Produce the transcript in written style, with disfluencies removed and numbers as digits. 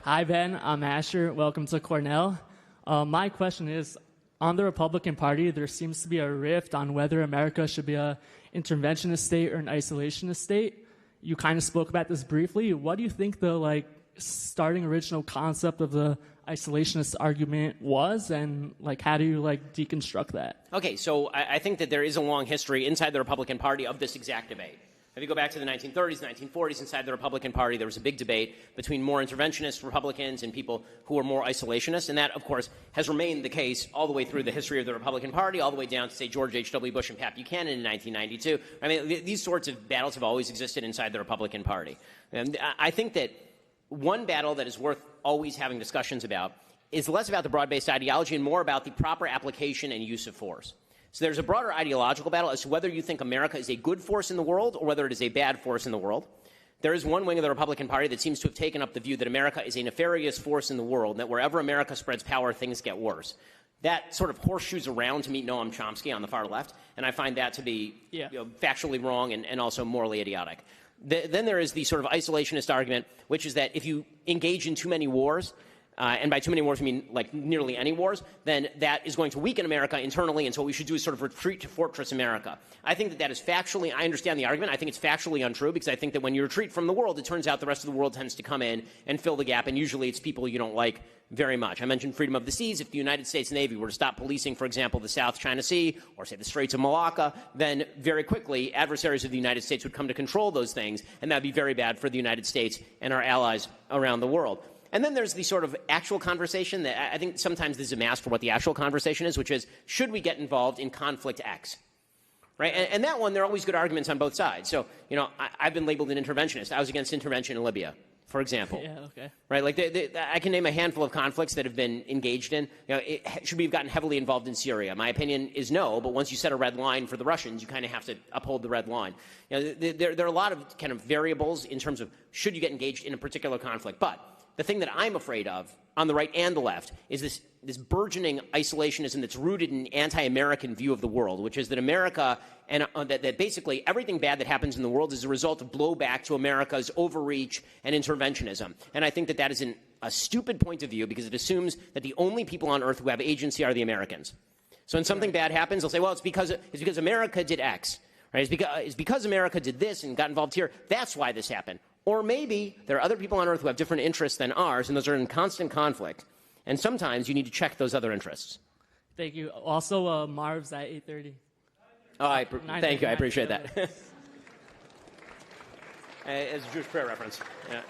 Hi, Ben. I'm Asher. Welcome to Cornell. My question is, on the Republican Party, there seems to be a rift on whether America should be an interventionist state or an isolationist state. You kind of spoke about this briefly. What do you think the starting original concept of the isolationist argument was, and how do you deconstruct that? Okay, so I think that there is a long history inside the Republican Party of this exact debate. If you go back to the 1930s, 1940s, inside the Republican Party, there was a big debate between more interventionist Republicans and people who were more isolationist, and that, of course, has remained the case all the way through the history of the Republican Party, all the way down to, say, George H.W. Bush and Pat Buchanan in 1992. I mean, these sorts of battles have always existed inside the Republican Party. And I think that one battle that is worth always having discussions about is less about the broad-based ideology and more about the proper application and use of force. So there's a broader ideological battle as to whether you think America is a good force in the world or whether it is a bad force in the world. There is one wing of the Republican Party that seems to have taken up the view that America is a nefarious force in the world, and that wherever America spreads power, things get worse. That sort of horseshoes around to meet Noam Chomsky on the far left, and I find that to be factually wrong and also morally idiotic. Then there is the sort of isolationist argument, which is that if you engage in too many wars, and by too many wars, I mean nearly any wars, then that is going to weaken America internally, and so what we should do is sort of retreat to Fortress America. I think that that is factually, I understand the argument, I think it's factually untrue, because I think that when you retreat from the world, it turns out the rest of the world tends to come in and fill the gap, and usually it's people you don't like very much. I mentioned freedom of the seas. If the United States Navy were to stop policing, for example, the South China Sea, or say the Straits of Malacca, then very quickly adversaries of the United States would come to control those things, and that would be very bad for the United States and our allies around the world. And then there's the sort of actual conversation that I think sometimes this is a mask for what the actual conversation is, which is, should we get involved in conflict X? Right? And that one, there are always good arguments on both sides. So, I've been labeled an interventionist. I was against intervention in Libya, for example. Yeah, okay. Right? I can name a handful of conflicts that have been engaged in. Should we have gotten heavily involved in Syria? My opinion is no, but once you set a red line for the Russians, you kind of have to uphold the red line. There are a lot of kind of variables in terms of should you get engaged in a particular conflict. But the thing that I'm afraid of, on the right and the left, is this burgeoning isolationism that's rooted in an anti-American view of the world, which is that America, and that basically everything bad that happens in the world is a result of blowback to America's overreach and interventionism. And I think that that is a stupid point of view, because it assumes that the only people on earth who have agency are the Americans. So when something bad happens, they'll say, well, it's because America did X. Right? It's because America did this and got involved here. That's why this happened. Or maybe there are other people on earth who have different interests than ours, and those are in constant conflict. And sometimes you need to check those other interests. Thank you. Also, Marv's at 8:30. Oh, thank you. I appreciate that. It's a Jewish prayer reference. Yeah.